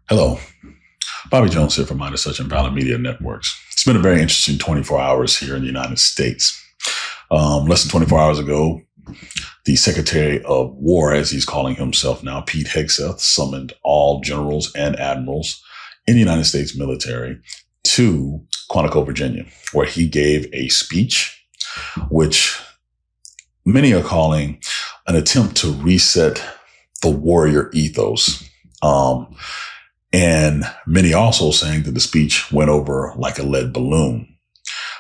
Hello, Bobby Jones here from MeidasTouch and Valor Media Networks. It's been a very interesting 24 hours here in the United States. Less than 24 hours ago, the Secretary of War, as he's calling himself now, Pete Hegseth, summoned all generals and admirals in the United States military to Quantico, Virginia, where he gave a speech, which many are calling an attempt to reset the warrior ethos. And many also saying that the speech went over like a lead balloon.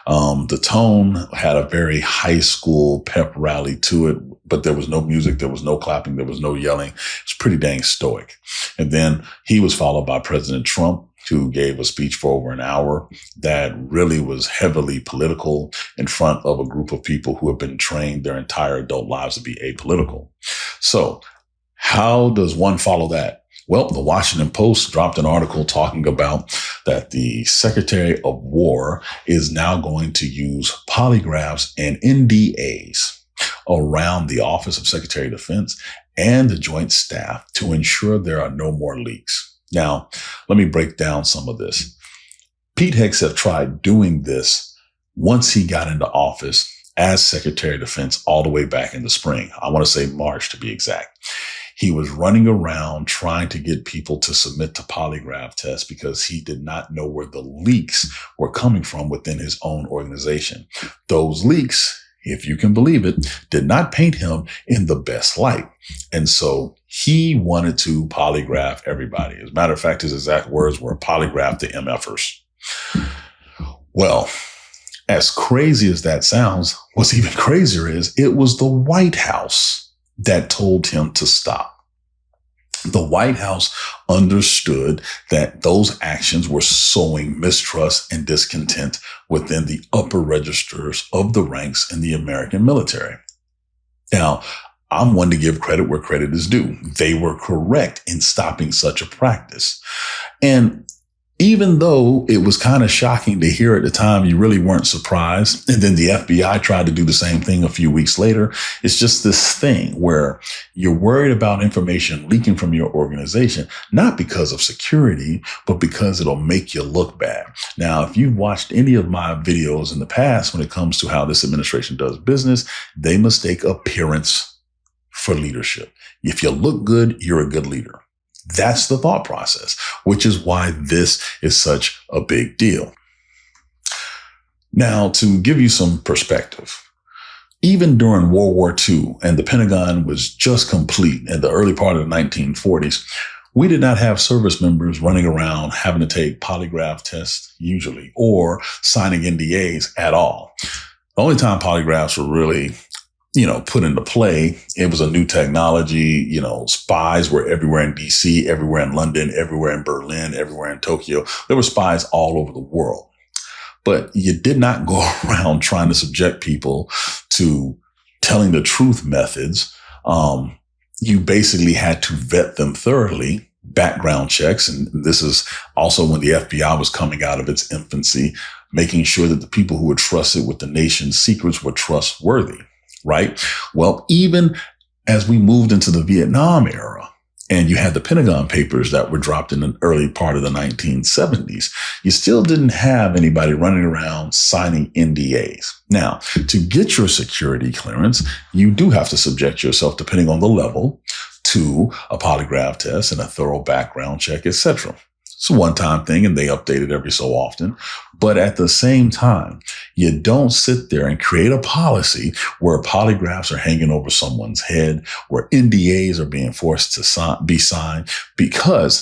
The tone had a very high school pep rally to it, but there was no music, there was no clapping, there was no yelling. It was pretty dang stoic. And then he was followed by President Trump, who gave a speech for over an hour that really was heavily political in front of a group of people who have been trained their entire adult lives to be apolitical. So how does one follow that? Well, the Washington Post dropped an article talking about that the Secretary of War is now going to use polygraphs and NDAs around the Office of Secretary of Defense and the Joint Staff to ensure there are no more leaks. Now, let me break down some of this. Pete Hegseth tried doing this once he got into office as Secretary of Defense all the way back in the spring. I want to say March to be exact. He was running around trying to get people to submit to polygraph tests because he did not know where the leaks were coming from within his own organization. Those leaks, if you can believe it, did not paint him in the best light. And so he wanted to polygraph everybody. As a matter of fact, his exact words were polygraph the MFers. Well, as crazy as that sounds, what's even crazier is it was the White House that told him to stop. The White House understood that those actions were sowing mistrust and discontent within the upper registers of the ranks in the American military. Now, I'm one to give credit where credit is due. They were correct in stopping such a practice. And even though it was kind of shocking to hear at the time, you really weren't surprised. And then the FBI tried to do the same thing a few weeks later. It's just this thing where you're worried about information leaking from your organization, not because of security, but because it'll make you look bad. Now, if you've watched any of my videos in the past, when it comes to how this administration does business, they mistake appearance for leadership. If you look good, you're a good leader. That's the thought process, which is why this is such a big deal. Now, to give you some perspective, even during World War II and the Pentagon was just complete in the early part of the 1940s, we did not have service members running around having to take polygraph tests usually or signing NDAs at all. The only time polygraphs were really put into play, it was a new technology. Spies were everywhere in DC, everywhere in London, everywhere in Berlin, everywhere in Tokyo. There were spies all over the world. But you did not go around trying to subject people to telling the truth methods. You basically had to vet them thoroughly, background checks. And this is also when the FBI was coming out of its infancy, making sure that the people who were trusted with the nation's secrets were trustworthy. Right? Well, even as we moved into the Vietnam era and you had the Pentagon papers that were dropped in the early part of the 1970s, you still didn't have anybody running around signing NDAs. Now, to get your security clearance, you do have to subject yourself, depending on the level, to a polygraph test and a thorough background check, etc. It's a one-time thing and they update it every so often. But at the same time, you don't sit there and create a policy where polygraphs are hanging over someone's head, where NDAs are being forced to be signed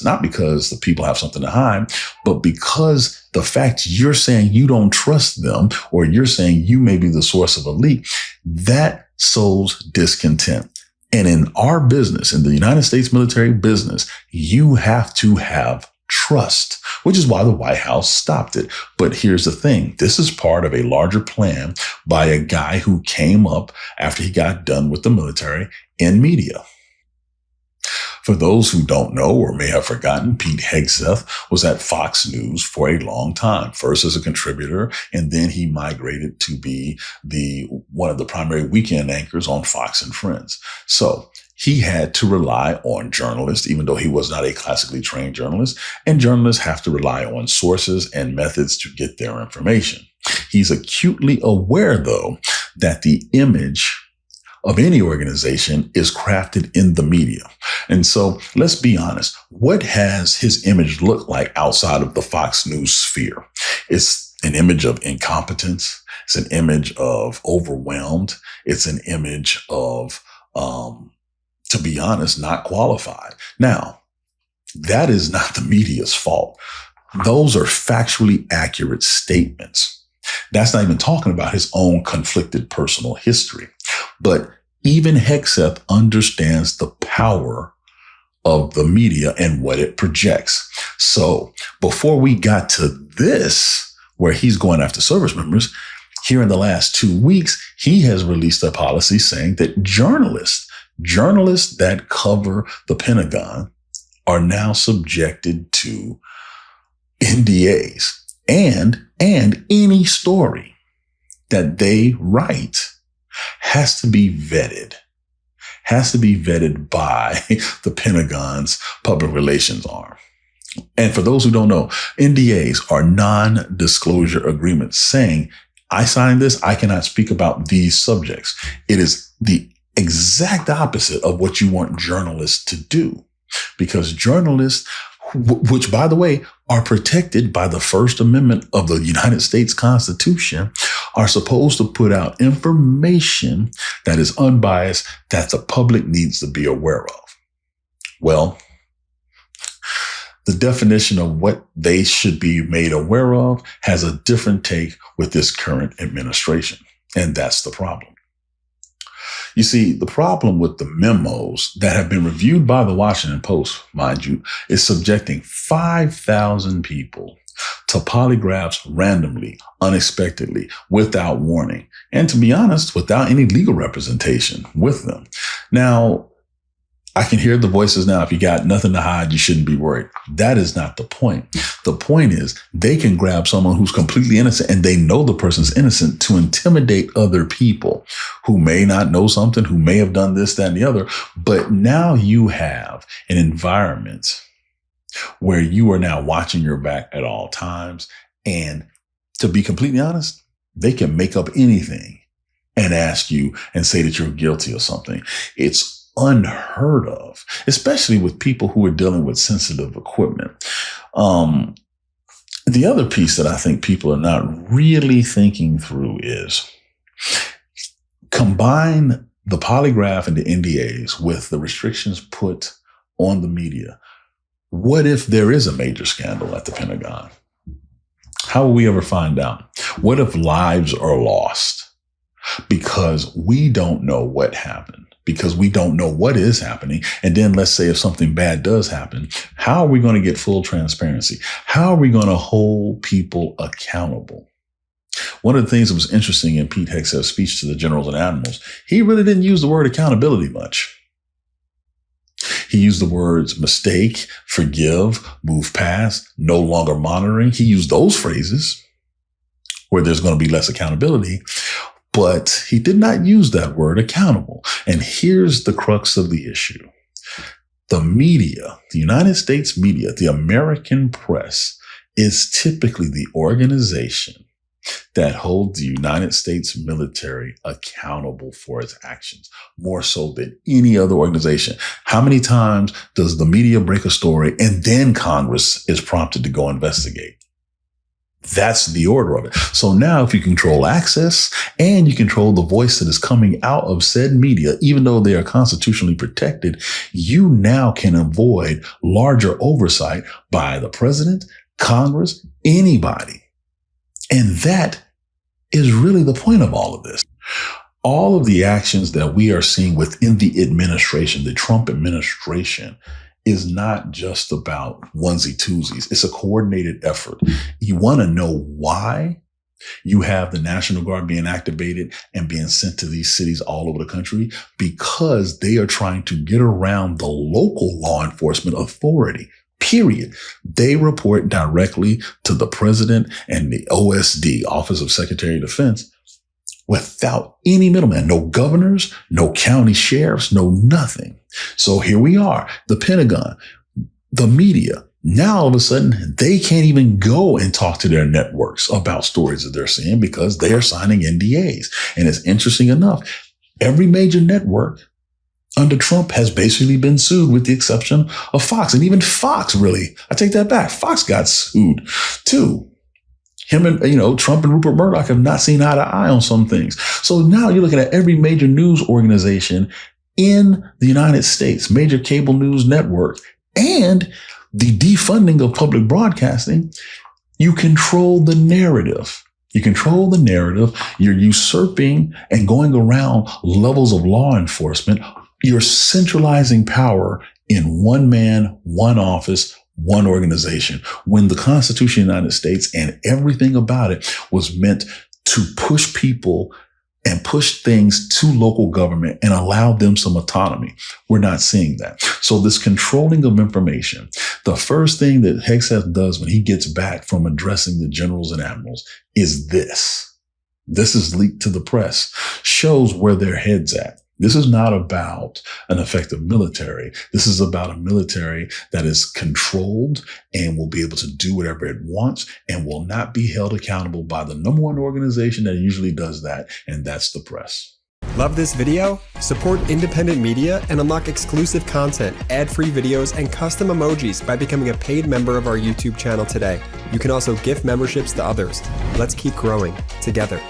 not because the people have something to hide, but because the fact you're saying you don't trust them or you're saying you may be the source of a leak, that sows discontent. And in our business, in the United States military business, you have to have trust, which is why the White House stopped it. But here's the thing. This is part of a larger plan by a guy who came up after he got done with the military in media. For those who don't know or may have forgotten, Pete Hegseth was at Fox News for a long time, first as a contributor, and then he migrated to be one of the primary weekend anchors on Fox and Friends. So he had to rely on journalists, even though he was not a classically trained journalist. And journalists have to rely on sources and methods to get their information. He's acutely aware, though, that the image of any organization is crafted in the media. And so let's be honest. What has his image look like outside of the Fox News sphere? It's an image of incompetence. It's an image of overwhelmed. It's an image of, to be honest, not qualified. Now, that is not the media's fault. Those are factually accurate statements. That's not even talking about his own conflicted personal history. But even Hegseth understands the power of the media and what it projects. So before we got to this, where he's going after service members, here in the last 2 weeks, he has released a policy saying that journalists that cover the Pentagon are now subjected to NDAs, and any story that they write has to be vetted by the Pentagon's public relations arm. And for those who don't know, NDAs are non-disclosure agreements saying, I signed this, I cannot speak about these subjects. It is the exact opposite of what you want journalists to do, because journalists, which, by the way, are protected by the First Amendment of the United States Constitution, are supposed to put out information that is unbiased, that the public needs to be aware of. Well, the definition of what they should be made aware of has a different take with this current administration. And that's the problem. You see, the problem with the memos that have been reviewed by the Washington Post, mind you, is subjecting 5,000 people to polygraphs randomly, unexpectedly, without warning, and to be honest, without any legal representation with them. Now, I can hear the voices now. If you got nothing to hide, you shouldn't be worried. That is not the point. The point is they can grab someone who's completely innocent and they know the person's innocent to intimidate other people who may not know something, who may have done this, that, and the other. But now you have an environment where you are now watching your back at all times. And to be completely honest, they can make up anything and ask you and say that you're guilty of something. It's unheard of, especially with people who are dealing with sensitive equipment. The other piece that I think people are not really thinking through is combine the polygraph and the NDAs with the restrictions put on the media. What if there is a major scandal at the Pentagon? How will we ever find out? What if lives are lost because we don't know what happened? Because we don't know what is happening. And then let's say if something bad does happen, how are we going to get full transparency? How are we going to hold people accountable? One of the things that was interesting in Pete Hegseth's speech to the generals and admirals, he really didn't use the word accountability much. He used the words mistake, forgive, move past, no longer monitoring. He used those phrases where there's going to be less accountability. But he did not use that word accountable. And here's the crux of the issue. The media, the United States media, the American press is typically the organization that holds the United States military accountable for its actions, more so than any other organization. How many times does the media break a story and then Congress is prompted to go investigate? That's the order of it. So now if you control access and you control the voice that is coming out of said media, even though they are constitutionally protected, you now can avoid larger oversight by the president, Congress, anybody. And that is really the point of all of this. All of the actions that we are seeing within the administration, the Trump administration, is not just about onesie-twosies. It's a coordinated effort. You want to know why you have the National Guard being activated and being sent to these cities all over the country? Because they are trying to get around the local law enforcement authority, period. They report directly to the president and the OSD, Office of Secretary of Defense. without any middleman, no governors, no county sheriffs, no nothing. So here we are, the Pentagon, the media. Now, all of a sudden, they can't even go and talk to their networks about stories that they're seeing because they are signing NDAs. And it's interesting enough, every major network under Trump has basically been sued with the exception of Fox. And even Fox I take that back. Fox got sued too. Him and, Trump and Rupert Murdoch have not seen eye to eye on some things. So now you're looking at every major news organization in the United States, major cable news network, and the defunding of public broadcasting. You control the narrative. You control the narrative. You're usurping and going around levels of law enforcement. You're centralizing power in one man, one office, one organization, when the Constitution of the United States and everything about it was meant to push people and push things to local government and allow them some autonomy. We're not seeing that. So this controlling of information, the first thing that Hegseth does when he gets back from addressing the generals and admirals is this. This is leaked to the press, shows where their head's at. This is not about an effective military. This is about a military that is controlled and will be able to do whatever it wants and will not be held accountable by the number one organization that usually does that, and that's the press. Love this video? Support independent media and unlock exclusive content, ad-free videos, and custom emojis by becoming a paid member of our YouTube channel today. You can also gift memberships to others. Let's keep growing together.